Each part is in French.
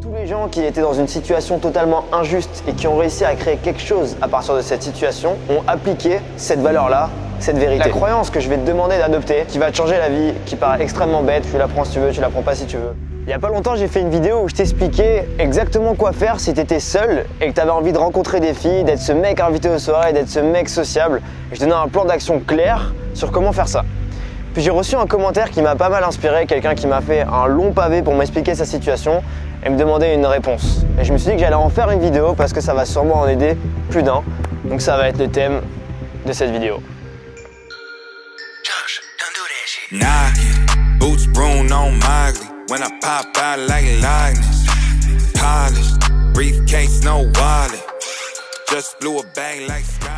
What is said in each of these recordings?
Tous les gens qui étaient dans une situation totalement injuste et qui ont réussi à créer quelque chose à partir de cette situation ont appliqué cette valeur-là, cette vérité. La croyance que je vais te demander d'adopter, qui va te changer la vie, qui paraît extrêmement bête, tu la prends si tu veux, tu la prends pas si tu veux. Il y a pas longtemps, j'ai fait une vidéo où je t'expliquais exactement quoi faire si tu étais seul et que tu avais envie de rencontrer des filles, d'être ce mec invité aux soirées, d'être ce mec sociable. Je donnais un plan d'action clair sur comment faire ça. Puis j'ai reçu un commentaire qui m'a pas mal inspiré, quelqu'un qui m'a fait un long pavé pour m'expliquer sa situation et me demander une réponse. Et je me suis dit que j'allais en faire une vidéo parce que ça va sûrement en aider plus d'un. Donc ça va être le thème de cette vidéo.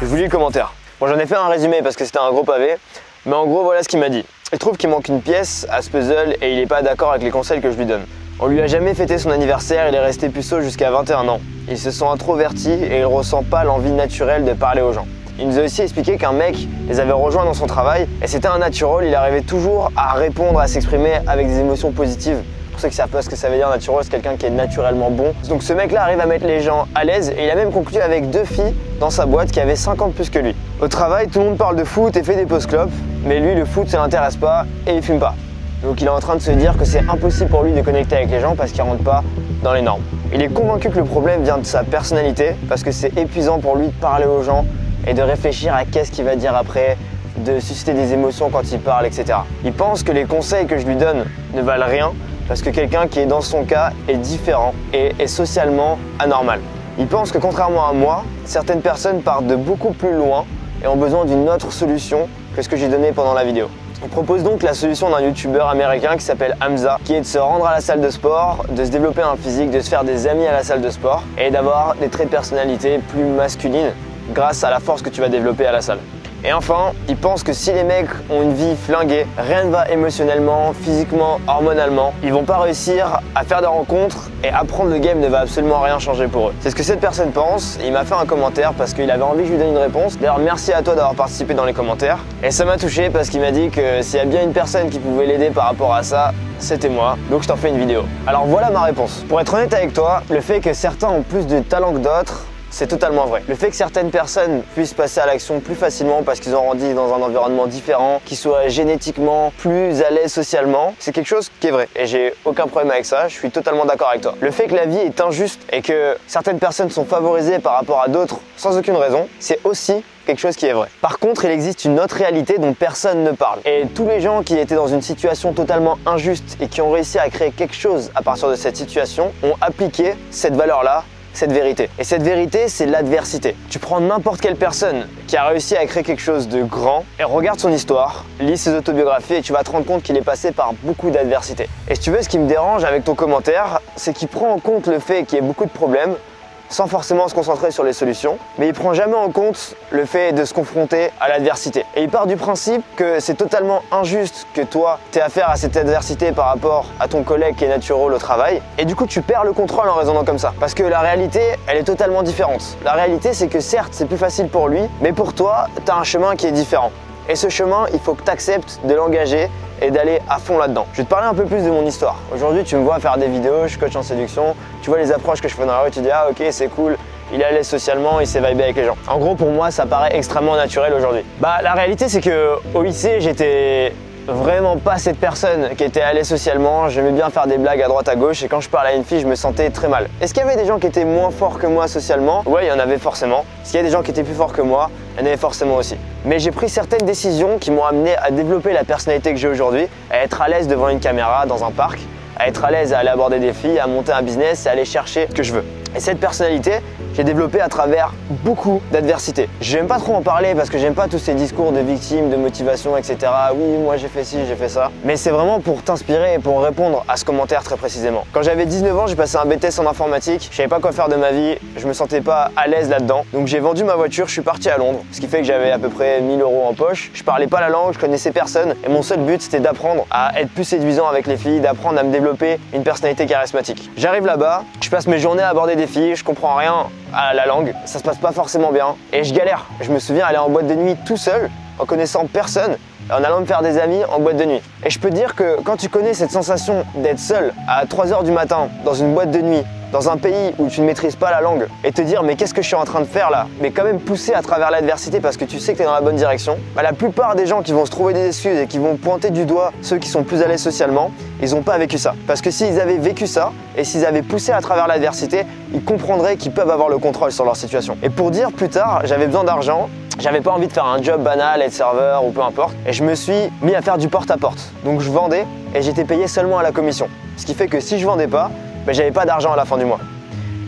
Je vous lis le commentaire. Bon, j'en ai fait un résumé parce que c'était un gros pavé. Mais en gros, voilà ce qu'il m'a dit. Il trouve qu'il manque une pièce à ce puzzle et il n'est pas d'accord avec les conseils que je lui donne. On lui a jamais fêté son anniversaire, il est resté puceau jusqu'à 21 ans. Il se sent introverti et il ressent pas l'envie naturelle de parler aux gens. Il nous a aussi expliqué qu'un mec les avait rejoints dans son travail et c'était un natural, il arrivait toujours à répondre, à s'exprimer avec des émotions positives. Pour ceux qui savent pas ce que ça veut dire natural, c'est quelqu'un qui est naturellement bon. Donc ce mec là arrive à mettre les gens à l'aise et il a même conclu avec 2 filles dans sa boîte qui avaient 5 ans de plus que lui. Au travail, tout le monde parle de foot et fait des pauses clopes, mais lui le foot ça l'intéresse pas et il fume pas. Donc il est en train de se dire que c'est impossible pour lui de connecter avec les gens parce qu'il rentre pas dans les normes. Il est convaincu que le problème vient de sa personnalité parce que c'est épuisant pour lui de parler aux gens et de réfléchir à qu'est-ce qu'il va dire après, de susciter des émotions quand il parle, etc. Il pense que les conseils que je lui donne ne valent rien parce que quelqu'un qui est dans son cas est différent et est socialement anormal. Il pense que contrairement à moi, certaines personnes partent de beaucoup plus loin et ont besoin d'une autre solution que ce que j'ai donné pendant la vidéo. Il propose donc la solution d'un youtubeur américain qui s'appelle Hamza, qui est de se rendre à la salle de sport, de se développer un physique, de se faire des amis à la salle de sport et d'avoir des traits de personnalité plus masculines grâce à la force que tu vas développer à la salle. Et enfin, il pense que si les mecs ont une vie flinguée, rien ne va émotionnellement, physiquement, hormonalement, ils vont pas réussir à faire des rencontres et apprendre le game ne va absolument rien changer pour eux. C'est ce que cette personne pense, il m'a fait un commentaire parce qu'il avait envie que je lui donne une réponse. D'ailleurs, merci à toi d'avoir participé dans les commentaires. Et ça m'a touché parce qu'il m'a dit que s'il y a bien une personne qui pouvait l'aider par rapport à ça, c'était moi, donc je t'en fais une vidéo. Alors voilà ma réponse. Pour être honnête avec toi, le fait que certains ont plus de talent que d'autres, c'est totalement vrai. Le fait que certaines personnes puissent passer à l'action plus facilement parce qu'ils ont grandi dans un environnement différent, qu'ils soient génétiquement plus à l'aise socialement, c'est quelque chose qui est vrai. Et j'ai aucun problème avec ça, je suis totalement d'accord avec toi. Le fait que la vie est injuste et que certaines personnes sont favorisées par rapport à d'autres sans aucune raison, c'est aussi quelque chose qui est vrai. Par contre, il existe une autre réalité dont personne ne parle. Et tous les gens qui étaient dans une situation totalement injuste et qui ont réussi à créer quelque chose à partir de cette situation ont appliqué cette valeur-là, cette vérité. Et cette vérité, c'est l'adversité. Tu prends n'importe quelle personne qui a réussi à créer quelque chose de grand et regarde son histoire, lis ses autobiographies et tu vas te rendre compte qu'il est passé par beaucoup d'adversité. Et si tu veux, ce qui me dérange avec ton commentaire, c'est qu'il prend en compte le fait qu'il y ait beaucoup de problèmes sans forcément se concentrer sur les solutions, mais il prend jamais en compte le fait de se confronter à l'adversité. Et il part du principe que c'est totalement injuste que toi t'aies affaire à cette adversité par rapport à ton collègue qui est natural au travail, et du coup tu perds le contrôle en raisonnant comme ça. Parce que la réalité, elle est totalement différente. La réalité, c'est que certes c'est plus facile pour lui, mais pour toi, t'as un chemin qui est différent. Et ce chemin, il faut que tu acceptes de l'engager et d'aller à fond là-dedans. Je vais te parler un peu plus de mon histoire. Aujourd'hui, tu me vois faire des vidéos, je suis coach en séduction, tu vois les approches que je fais dans la rue, tu dis ah ok c'est cool, il est à l'aise socialement, il sait vibrer avec les gens. En gros, pour moi, ça paraît extrêmement naturel aujourd'hui. Bah la réalité, c'est que au lycée, j'étais vraiment pas cette personne qui était à l'aise socialement, j'aimais bien faire des blagues à droite à gauche et quand je parlais à une fille, je me sentais très mal. Est-ce qu'il y avait des gens qui étaient moins forts que moi socialement? Ouais, il y en avait forcément. Est-ce qu'il y a des gens qui étaient plus forts que moi? Il y en avait forcément aussi. Mais j'ai pris certaines décisions qui m'ont amené à développer la personnalité que j'ai aujourd'hui, à être à l'aise devant une caméra dans un parc, à être à l'aise à aller aborder des filles, à monter un business et à aller chercher ce que je veux. Et cette personnalité, j'ai développé à travers beaucoup d'adversités. J'aime pas trop en parler parce que j'aime pas tous ces discours de victimes, de motivation, etc. Oui, moi j'ai fait ci, j'ai fait ça. Mais c'est vraiment pour t'inspirer et pour répondre à ce commentaire très précisément. Quand j'avais 19 ans, j'ai passé un BTS en informatique. Je savais pas quoi faire de ma vie, je me sentais pas à l'aise là-dedans. Donc j'ai vendu ma voiture, je suis parti à Londres. Ce qui fait que j'avais à peu près 1000 € en poche. Je parlais pas la langue, je connaissais personne. Et mon seul but, c'était d'apprendre à être plus séduisant avec les filles, d'apprendre à me développer une personnalité charismatique. J'arrive là-bas, je passe mes journées à aborder des filles, je comprends rien à la langue, ça se passe pas forcément bien et je galère. Je me souviens aller en boîte de nuit tout seul en connaissant personne en allant me faire des amis en boîte de nuit. Et je peux te dire que quand tu connais cette sensation d'être seul à 3 h du matin dans une boîte de nuit, dans un pays où tu ne maîtrises pas la langue et te dire mais qu'est-ce que je suis en train de faire là, mais quand même pousser à travers l'adversité parce que tu sais que tu es dans la bonne direction, la plupart des gens qui vont se trouver des excuses et qui vont pointer du doigt ceux qui sont plus à l'aise socialement, ils n'ont pas vécu ça. Parce que s'ils avaient vécu ça et s'ils avaient poussé à travers l'adversité, ils comprendraient qu'ils peuvent avoir le contrôle sur leur situation. Et pour dire plus tard, j'avais besoin d'argent, j'avais pas envie de faire un job banal, être serveur ou peu importe, et je me suis mis à faire du porte-à-porte. Donc je vendais et j'étais payé seulement à la commission. Ce qui fait que si je vendais pas, j'avais pas d'argent à la fin du mois.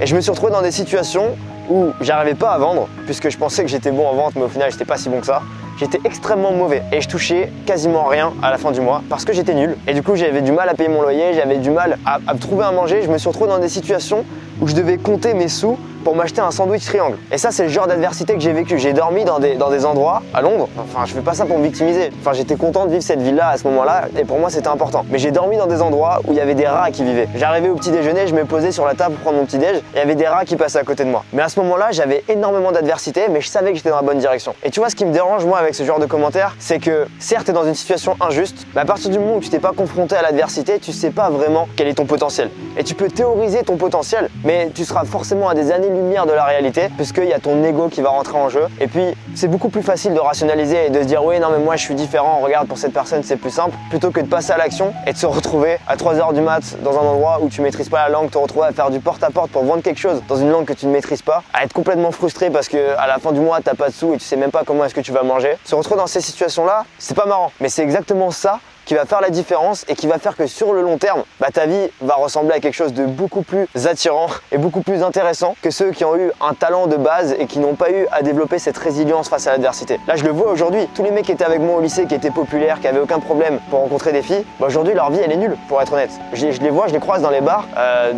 Et je me suis retrouvé dans des situations où j'arrivais pas à vendre, puisque je pensais que j'étais bon en vente, mais au final j'étais pas si bon que ça. J'étais extrêmement mauvais et je touchais quasiment rien à la fin du mois parce que j'étais nul. Et du coup j'avais du mal à payer mon loyer, j'avais du mal à me trouver à manger. Je me suis retrouvé dans des situations où je devais compter mes sous pour m'acheter un sandwich triangle. Et ça, c'est le genre d'adversité que j'ai vécu. J'ai dormi dans des endroits à Londres. Enfin, je fais pas ça pour me victimiser. Enfin, j'étais content de vivre cette vie-là à ce moment-là et pour moi, c'était important. Mais j'ai dormi dans des endroits où il y avait des rats qui vivaient. J'arrivais au petit déjeuner, je me posais sur la table pour prendre mon petit déj. Il y avait des rats qui passaient à côté de moi. Mais à ce moment-là, j'avais énormément d'adversité, mais je savais que j'étais dans la bonne direction. Et tu vois, ce qui me dérange, moi, avec ce genre de commentaires, c'est que certes, t'es dans une situation injuste, mais à partir du moment où tu t'es pas confronté à l'adversité, tu sais pas vraiment quel est ton potentiel. Et tu peux théoriser ton potentiel, mais tu seras forcément à des années-lumière de la réalité, puisqu'il y a ton ego qui va rentrer en jeu. Et puis, c'est beaucoup plus facile de rationaliser et de se dire oui, non, mais moi je suis différent, regarde, pour cette personne c'est plus simple, plutôt que de passer à l'action et de se retrouver à 3 h du mat dans un endroit où tu maîtrises pas la langue, te retrouver à faire du porte-à-porte pour vendre quelque chose dans une langue que tu ne maîtrises pas, à être complètement frustré parce que à la fin du mois t'as pas de sous et tu sais même pas comment est-ce que tu vas manger. Se retrouver dans ces situations-là, c'est pas marrant, mais c'est exactement ça qui va faire la différence et qui va faire que sur le long terme, ta vie va ressembler à quelque chose de beaucoup plus attirant et beaucoup plus intéressant que ceux qui ont eu un talent de base et qui n'ont pas eu à développer cette résilience face à l'adversité. Là, je le vois aujourd'hui, tous les mecs qui étaient avec moi au lycée, qui étaient populaires, qui avaient aucun problème pour rencontrer des filles, aujourd'hui leur vie elle est nulle, pour être honnête. Je les vois, je les croise dans les bars,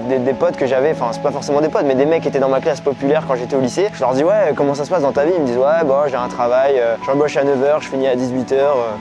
des potes que j'avais, enfin c'est pas forcément des potes, mais des mecs qui étaient dans ma classe populaire quand j'étais au lycée. Je leur dis ouais, comment ça se passe dans ta vie? Ils me disent ouais, bon, j'ai un travail, j'embauche à 9 h, je finis à 18 h,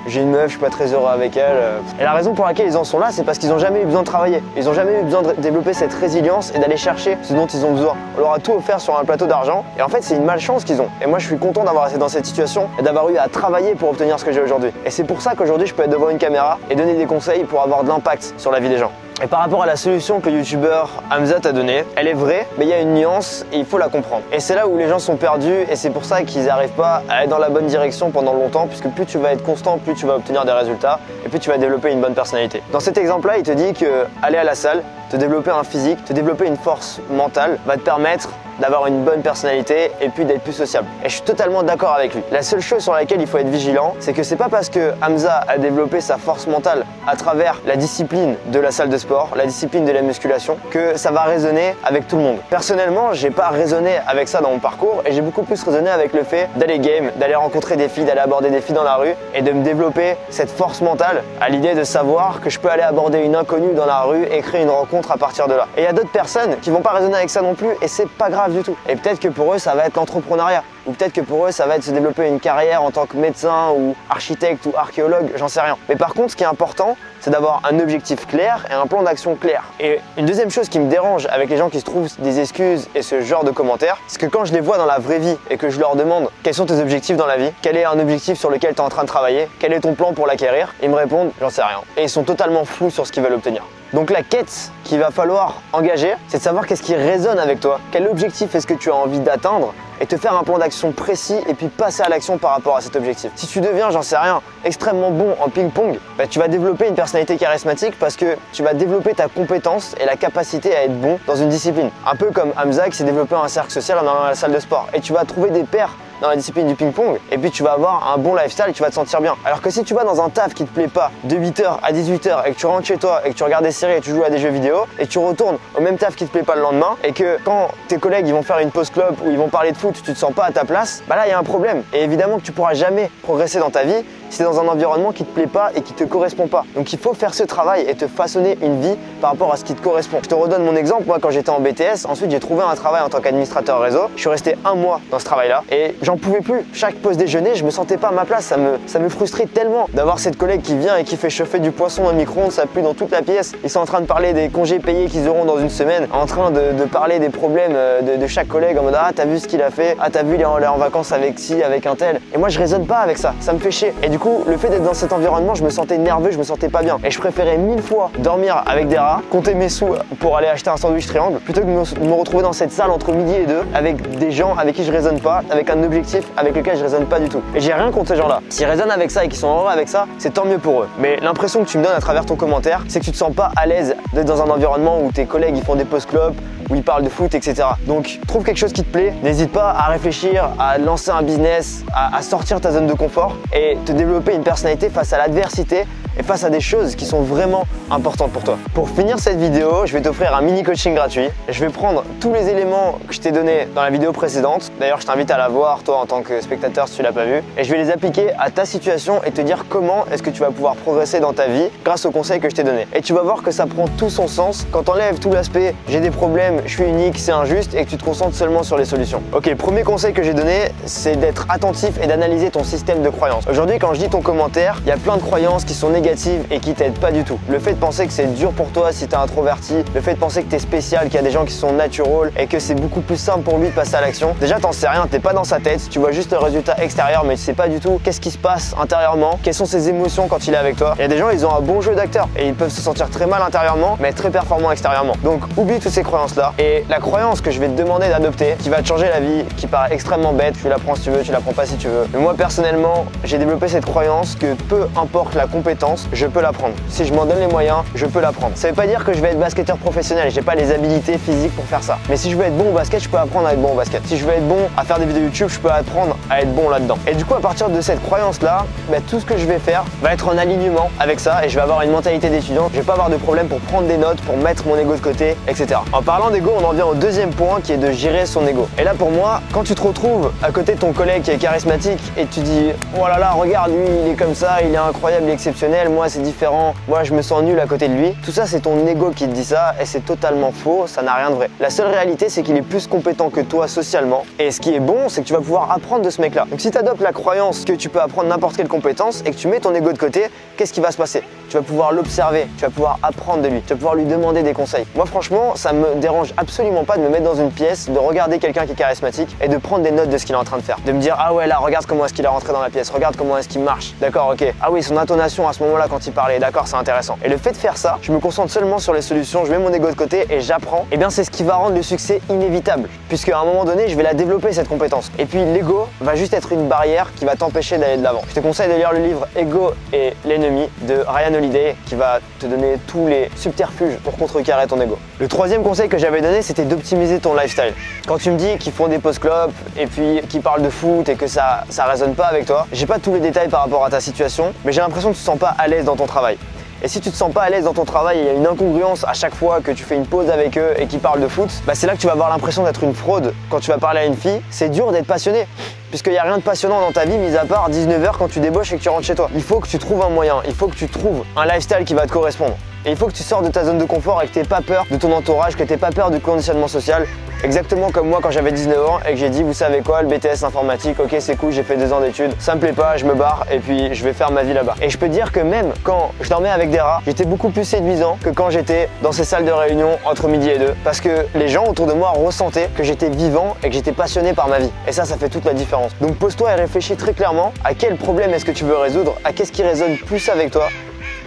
j'ai une meuf, je suis pas très heureux avec elle. Et la raison pour laquelle ils en sont là, c'est parce qu'ils n'ont jamais eu besoin de travailler. Ils n'ont jamais eu besoin de développer cette résilience et d'aller chercher ce dont ils ont besoin. On leur a tout offert sur un plateau d'argent et en fait c'est une malchance qu'ils ont. Et moi je suis content d'avoir été dans cette situation et d'avoir eu à travailler pour obtenir ce que j'ai aujourd'hui. Et c'est pour ça qu'aujourd'hui je peux être devant une caméra et donner des conseils pour avoir de l'impact sur la vie des gens. Et par rapport à la solution que le youtubeur Hamza t'a donnée, elle est vraie, mais il y a une nuance et il faut la comprendre. Et c'est là où les gens sont perdus et c'est pour ça qu'ils n'arrivent pas à être dans la bonne direction pendant longtemps, puisque plus tu vas être constant, plus tu vas obtenir des résultats et plus tu vas développer une bonne personnalité. Dans cet exemple-là, il te dit que aller à la salle, te développer un physique, te développer une force mentale va te permettre d'avoir une bonne personnalité et puis d'être plus sociable. Et je suis totalement d'accord avec lui. La seule chose sur laquelle il faut être vigilant, c'est que c'est pas parce que Hamza a développé sa force mentale à travers la discipline de la salle de sport, la discipline de la musculation, que ça va résonner avec tout le monde. Personnellement, j'ai pas raisonné avec ça dans mon parcours et j'ai beaucoup plus raisonné avec le fait d'aller game, d'aller rencontrer des filles, d'aller aborder des filles dans la rue et de me développer cette force mentale à l'idée de savoir que je peux aller aborder une inconnue dans la rue et créer une rencontre à partir de là. Et il y a d'autres personnes qui vont pas raisonner avec ça non plus et c'est pas grave du tout. Et peut-être que pour eux ça va être l'entrepreneuriat, ou peut-être que pour eux ça va être se développer une carrière en tant que médecin ou architecte ou archéologue, j'en sais rien. Mais par contre ce qui est important, c'est d'avoir un objectif clair et un plan d'action clair. Et une deuxième chose qui me dérange avec les gens qui se trouvent des excuses et ce genre de commentaires, c'est que quand je les vois dans la vraie vie et que je leur demande quels sont tes objectifs dans la vie, quel est un objectif sur lequel tu es en train de travailler, quel est ton plan pour l'acquérir, ils me répondent j'en sais rien. Et ils sont totalement flous sur ce qu'ils veulent obtenir. Donc la quête qu'il va falloir engager, c'est de savoir qu'est-ce qui résonne avec toi, quel objectif est-ce que tu as envie d'atteindre et te faire un plan d'action précis et puis passer à l'action par rapport à cet objectif. Si tu deviens, j'en sais rien, extrêmement bon en ping-pong, tu vas développer une personnalité charismatique parce que tu vas développer ta compétence et la capacité à être bon dans une discipline. Un peu comme Hamza qui s'est développé un cercle social en allant à la salle de sport. Et tu vas trouver des pairs dans la discipline du ping-pong et puis tu vas avoir un bon lifestyle et tu vas te sentir bien. Alors que si tu vas dans un taf qui te plaît pas de 8 h à 18 h et que tu rentres chez toi et que tu regardes des séries et tu joues à des jeux vidéo et tu retournes au même taf qui te plaît pas le lendemain et que quand tes collègues ils vont faire une pause club ou ils vont parler de foot, tu te sens pas à ta place, là il y a un problème. Et évidemment que tu pourras jamais progresser dans ta vie si tu es dans un environnement qui te plaît pas et qui te correspond pas. Donc il faut faire ce travail et te façonner une vie par rapport à ce qui te correspond. Je te redonne mon exemple, moi quand j'étais en BTS, ensuite j'ai trouvé un travail en tant qu'administrateur réseau. Je suis resté 1 mois dans ce travail-là et j'en j'en pouvais plus. Chaque pause déjeuner, je me sentais pas à ma place, ça me frustrait tellement d'avoir cette collègue qui vient et qui fait chauffer du poisson au micro-ondes, ça pue dans toute la pièce. Ils sont en train de parler des congés payés qu'ils auront dans une semaine, en train de parler des problèmes de chaque collègue en mode ah t'as vu ce qu'il a fait, ah t'as vu il est en vacances avec ci, avec un tel. Et moi je raisonne pas avec ça, ça me fait chier. Et du coup le fait d'être dans cet environnement, je me sentais nerveux, je me sentais pas bien. Et je préférais 1000 fois dormir avec des rats, compter mes sous pour aller acheter un sandwich triangle, plutôt que de me retrouver dans cette salle entre midi et 2 avec des gens avec qui je raisonne pas, avec un objectif avec lequel je raisonne pas du tout. Et j'ai rien contre ces gens-là. S'ils raisonnent avec ça et qu'ils sont heureux avec ça, c'est tant mieux pour eux. Mais l'impression que tu me donnes à travers ton commentaire, c'est que tu te sens pas à l'aise d'être dans un environnement où tes collègues ils font des post-clopes, où ils parlent de foot, etc. Donc trouve quelque chose qui te plaît, n'hésite pas à réfléchir, à lancer un business, à sortir ta zone de confort et te développer une personnalité face à l'adversité et face à des choses qui sont vraiment importantes pour toi. Pour finir cette vidéo, je vais t'offrir un mini coaching gratuit. Je vais prendre tous les éléments que je t'ai donnés dans la vidéo précédente. D'ailleurs, je t'invite à la voir, toi, en tant que spectateur, si tu l'as pas vu. Et je vais les appliquer à ta situation et te dire comment est-ce que tu vas pouvoir progresser dans ta vie grâce aux conseils que je t'ai donnés. Et tu vas voir que ça prend tout son sens quand t'enlèves tout l'aspect j'ai des problèmes, je suis unique, c'est injuste et que tu te concentres seulement sur les solutions. Ok, premier conseil que j'ai donné, c'est d'être attentif et d'analyser ton système de croyances. Aujourd'hui, quand je dis ton commentaire, il y a plein de croyances qui sont négatives et qui t'aident pas du tout. Le fait de penser que c'est dur pour toi si t'es introverti, le fait de penser que t'es spécial, qu'il y a des gens qui sont naturels et que c'est beaucoup plus simple pour lui de passer à l'action. Déjà, t'en sais rien, t'es pas dans sa tête, tu vois juste le résultat extérieur, mais tu sais pas du tout qu'est-ce qui se passe intérieurement, quelles sont ses émotions quand il est avec toi. Il y a des gens, ils ont un bon jeu d'acteur et ils peuvent se sentir très mal intérieurement, mais être très performants extérieurement. Donc, oublie toutes ces croyances-là. Et la croyance que je vais te demander d'adopter, qui va te changer la vie, qui paraît extrêmement bête, tu la prends si tu veux, tu la prends pas si tu veux. Mais moi, personnellement, j'ai développé cette croyance que peu importe la compétence, je peux l'apprendre. Si je m'en donne les moyens, je peux l'apprendre. Ça veut pas dire que je vais être basketteur professionnel, j'ai pas les habilités physiques pour faire ça. Mais si je veux être bon au basket, je peux apprendre à être bon au basket. Si je veux être bon à faire des vidéos YouTube, je peux apprendre à être bon là-dedans. Et du coup, à partir de cette croyance-là, tout ce que je vais faire va être en alignement avec ça et je vais avoir une mentalité d'étudiant. Je vais pas avoir de problème pour prendre des notes, pour mettre mon ego de côté, etc. En parlant d'ego, on en vient au deuxième point qui est de gérer son ego. Et là, pour moi, quand tu te retrouves à côté de ton collègue qui est charismatique et tu dis oh là là, regarde, lui, il est comme ça, il est incroyable, il est exceptionnel, moi, c'est différent, moi, je me sens nul à côté de lui. Tout ça, c'est ton ego qui te dit ça et c'est totalement faux, ça n'a rien de vrai. La seule réalité, c'est qu'il est plus compétent que toi socialement. Et ce qui est bon, c'est que tu vas pouvoir apprendre de ce mec-là. Donc si tu adoptes la croyance que tu peux apprendre n'importe quelle compétence et que tu mets ton ego de côté, qu'est-ce qui va se passer? Tu vas pouvoir l'observer, tu vas pouvoir apprendre de lui, tu vas pouvoir lui demander des conseils. Moi, franchement, ça me dérange absolument pas de me mettre dans une pièce, de regarder quelqu'un qui est charismatique et de prendre des notes de ce qu'il est en train de faire. De me dire, ah ouais, là, regarde comment est-ce qu'il est rentré dans la pièce, regarde comment est-ce qu'il marche. D'accord, ok. Ah oui, son intonation à ce moment-là quand il parlait, d'accord, c'est intéressant. Et le fait de faire ça, je me concentre seulement sur les solutions, je mets mon ego de côté et j'apprends. Et bien, c'est ce qui va rendre le succès inévitable, puisque à un moment donné, je vais la développer cette compétence. Et puis, l'ego va juste être une barrière qui va t'empêcher d'aller de l'avant. Je te conseille de lire le livre Ego et l'ennemi de Ryan Holiday, qui va te donner tous les subterfuges pour contrecarrer ton ego. Le troisième conseil que j'avais donné, c'était d'optimiser ton lifestyle. Quand tu me dis qu'ils font des post-clopes et puis qu'ils parlent de foot et que ça résonne pas avec toi, j'ai pas tous les détails par rapport à ta situation, mais j'ai l'impression que tu te sens pas à l'aise dans ton travail. Et si tu te sens pas à l'aise dans ton travail et il y a une incongruence à chaque fois que tu fais une pause avec eux et qu'ils parlent de foot, c'est là que tu vas avoir l'impression d'être une fraude quand tu vas parler à une fille. C'est dur d'être passionné, puisqu'il n'y a rien de passionnant dans ta vie, mis à part 19 h quand tu débauches et que tu rentres chez toi. Il faut que tu trouves un moyen, il faut que tu trouves un lifestyle qui va te correspondre. Et il faut que tu sors de ta zone de confort et que tu n'aies pas peur de ton entourage, que tu n'aies pas peur du conditionnement social. Exactement comme moi quand j'avais 19 ans et que j'ai dit, vous savez quoi, le BTS informatique, ok c'est cool, j'ai fait 2 ans d'études, ça me plaît pas, je me barre et puis je vais faire ma vie là-bas. Et je peux te dire que même quand je dormais avec des rats, j'étais beaucoup plus séduisant que quand j'étais dans ces salles de réunion entre midi et 2. Parce que les gens autour de moi ressentaient que j'étais vivant et que j'étais passionné par ma vie. Et ça fait toute la différence. Donc pose-toi et réfléchis très clairement à quel problème est-ce que tu veux résoudre, à qu'est-ce qui résonne plus avec toi.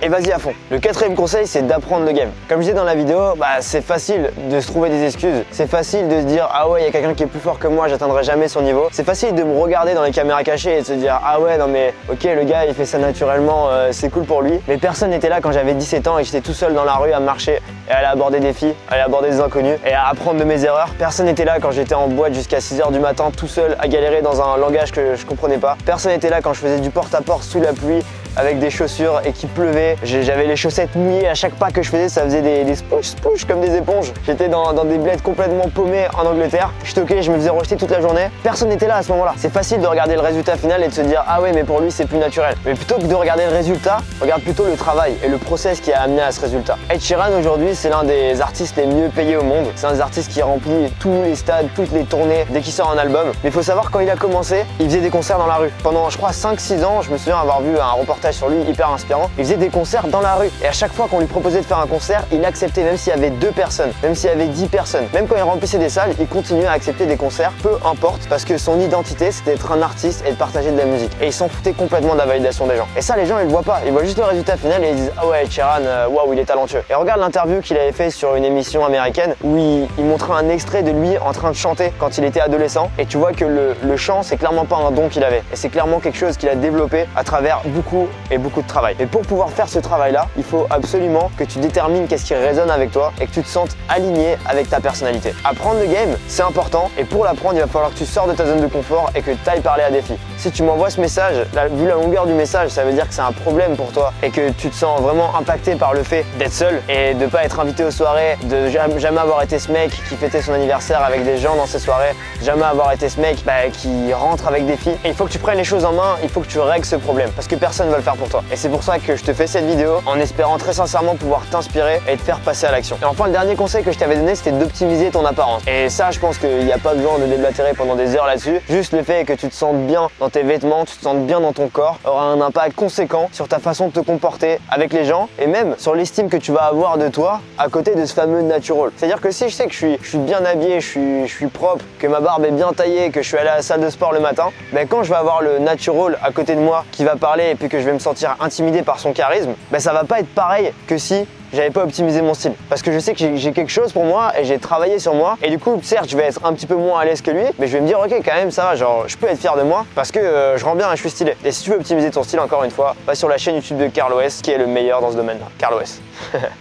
Et vas-y à fond. Le quatrième conseil, c'est d'apprendre le game. Comme je disais dans la vidéo, c'est facile de se trouver des excuses. C'est facile de se dire, ah ouais, il y a quelqu'un qui est plus fort que moi, j'atteindrai jamais son niveau. C'est facile de me regarder dans les caméras cachées et de se dire, ah ouais, non mais ok, le gars, il fait ça naturellement, c'est cool pour lui. Mais personne n'était là quand j'avais 17 ans et j'étais tout seul dans la rue à marcher et à aller aborder des filles, à aller aborder des inconnus et à apprendre de mes erreurs. Personne n'était là quand j'étais en boîte jusqu'à 6 h du matin, tout seul, à galérer dans un langage que je comprenais pas. Personne n'était là quand je faisais du porte-à-porte sous la pluie, avec des chaussures et qui pleuvait. J'avais les chaussettes mouillées, à chaque pas que je faisais ça faisait des splouches comme des éponges. J'étais dans des bleds complètement paumés en Angleterre. Je toquais, je me faisais rejeter toute la journée. Personne n'était là à ce moment-là. C'est facile de regarder le résultat final et de se dire ah ouais mais pour lui c'est plus naturel. Mais plutôt que de regarder le résultat, regarde plutôt le travail et le process qui a amené à ce résultat. Ed Sheeran aujourd'hui c'est l'un des artistes les mieux payés au monde. C'est un des artistes qui remplit tous les stades, toutes les tournées dès qu'il sort un album. Mais il faut savoir, quand il a commencé, il faisait des concerts dans la rue. Pendant, je crois, 5-6 ans, je me souviens avoir vu un reportage sur lui hyper inspirant. Il faisait des concerts dans la rue. Et à chaque fois qu'on lui proposait de faire un concert, il acceptait, même s'il y avait 2 personnes, même s'il y avait 10 personnes. Même quand il remplissait des salles, il continuait à accepter des concerts, peu importe, parce que son identité, c'était d'être un artiste et de partager de la musique. Et il s'en foutait complètement de la validation des gens. Et ça, les gens, ils le voient pas. Ils voient juste le résultat final et ils disent ah ouais, Sheeran, waouh, il est talentueux. Et regarde l'interview qu'il avait fait sur une émission américaine où il montrait un extrait de lui en train de chanter quand il était adolescent. Et tu vois que le chant, c'est clairement pas un don qu'il avait. Et c'est clairement quelque chose qu'il a développé à travers beaucoup de travail. Et pour pouvoir faire ce travail-là, il faut absolument que tu détermines qu'est-ce qui résonne avec toi et que tu te sentes aligné avec ta personnalité. Apprendre le game, c'est important. Et pour l'apprendre, il va falloir que tu sors de ta zone de confort et que tu ailles parler à des filles. Si tu m'envoies ce message, vu la longueur du message, ça veut dire que c'est un problème pour toi et que tu te sens vraiment impacté par le fait d'être seul et de pas être invité aux soirées, de jamais avoir été ce mec qui fêtait son anniversaire avec des gens dans ses soirées, jamais avoir été ce mec qui rentre avec des filles. Et il faut que tu prennes les choses en main, il faut que tu règles ce problème parce que personne ne va le faire pour toi. Et c'est pour ça que je te fais cette vidéo en espérant très sincèrement pouvoir t'inspirer et te faire passer à l'action. Et enfin, le dernier conseil que je t'avais donné, c'était d'optimiser ton apparence. Et ça, je pense qu'il n'y a pas besoin de déblatérer pendant des heures là-dessus. Juste le fait que tu te sentes bien dans tes vêtements, tu te sentes bien dans ton corps, aura un impact conséquent sur ta façon de te comporter avec les gens et même sur l'estime que tu vas avoir de toi à côté de ce fameux natural. C'est-à-dire que si je sais que je suis bien habillé, je suis propre, que ma barbe est bien taillée, que je suis allé à la salle de sport le matin, ben quand je vais avoir le natural à côté de moi qui va parler et puis que je vais me sentir intimidé par son charisme, ben ça va pas être pareil que si j'avais pas optimisé mon style. Parce que je sais que j'ai quelque chose pour moi et j'ai travaillé sur moi. Et du coup, certes, je vais être un petit peu moins à l'aise que lui, mais je vais me dire, ok, quand même, ça va, genre, je peux être fier de moi parce que je rends bien et je suis stylé. Et si tu veux optimiser ton style, encore une fois, va sur la chaîne YouTube de Carlos, qui est le meilleur dans ce domaine-là. Carlos.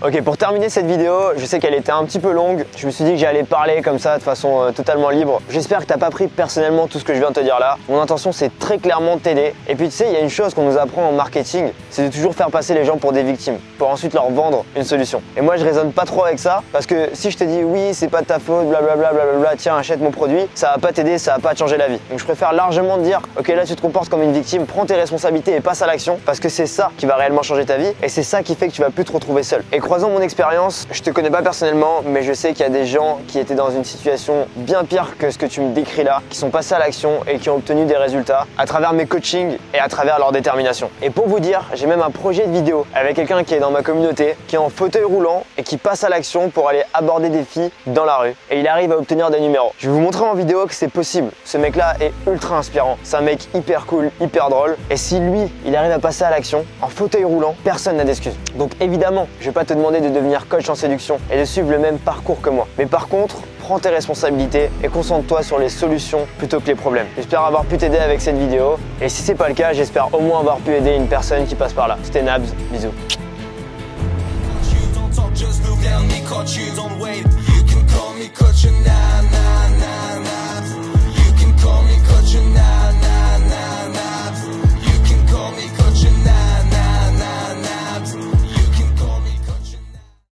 Ok, pour terminer cette vidéo, je sais qu'elle était un petit peu longue. Je me suis dit que j'allais parler comme ça de façon totalement libre. J'espère que t'as pas pris personnellement tout ce que je viens de te dire là. Mon intention, c'est très clairement de t'aider. Et puis, tu sais, il y a une chose qu'on nous apprend en marketing, c'est de toujours faire passer les gens pour des victimes, pour ensuite leur vendre une solution. Et moi, je raisonne pas trop avec ça parce que si je te dis oui, c'est pas de ta faute, blablabla, blablabla, tiens, achète mon produit, ça va pas t'aider, ça va pas te changer la vie. Donc, je préfère largement te dire, ok, là, tu te comportes comme une victime, prends tes responsabilités et passe à l'action parce que c'est ça qui va réellement changer ta vie et c'est ça qui fait que tu vas plus te retrouver seul. Et croisant mon expérience, je te connais pas personnellement, mais je sais qu'il y a des gens qui étaient dans une situation bien pire que ce que tu me décris là, qui sont passés à l'action et qui ont obtenu des résultats à travers mes coachings et à travers leur détermination. Et pour vous dire, j'ai même un projet de vidéo avec quelqu'un qui est dans ma communauté, qui est en fauteuil roulant et qui passe à l'action pour aller aborder des filles dans la rue. Et il arrive à obtenir des numéros. Je vais vous montrer en vidéo que c'est possible. Ce mec-là est ultra inspirant. C'est un mec hyper cool, hyper drôle. Et si lui, il arrive à passer à l'action en fauteuil roulant, personne n'a d'excuses. Donc évidemment, je vais pas te demander de devenir coach en séduction et de suivre le même parcours que moi. Mais par contre, prends tes responsabilités et concentre-toi sur les solutions plutôt que les problèmes. J'espère avoir pu t'aider avec cette vidéo. Et si c'est pas le cas, j'espère au moins avoir pu aider une personne qui passe par là. C'était Nabs, bisous. Just look down me, caught you, don't wait. You can call me coach.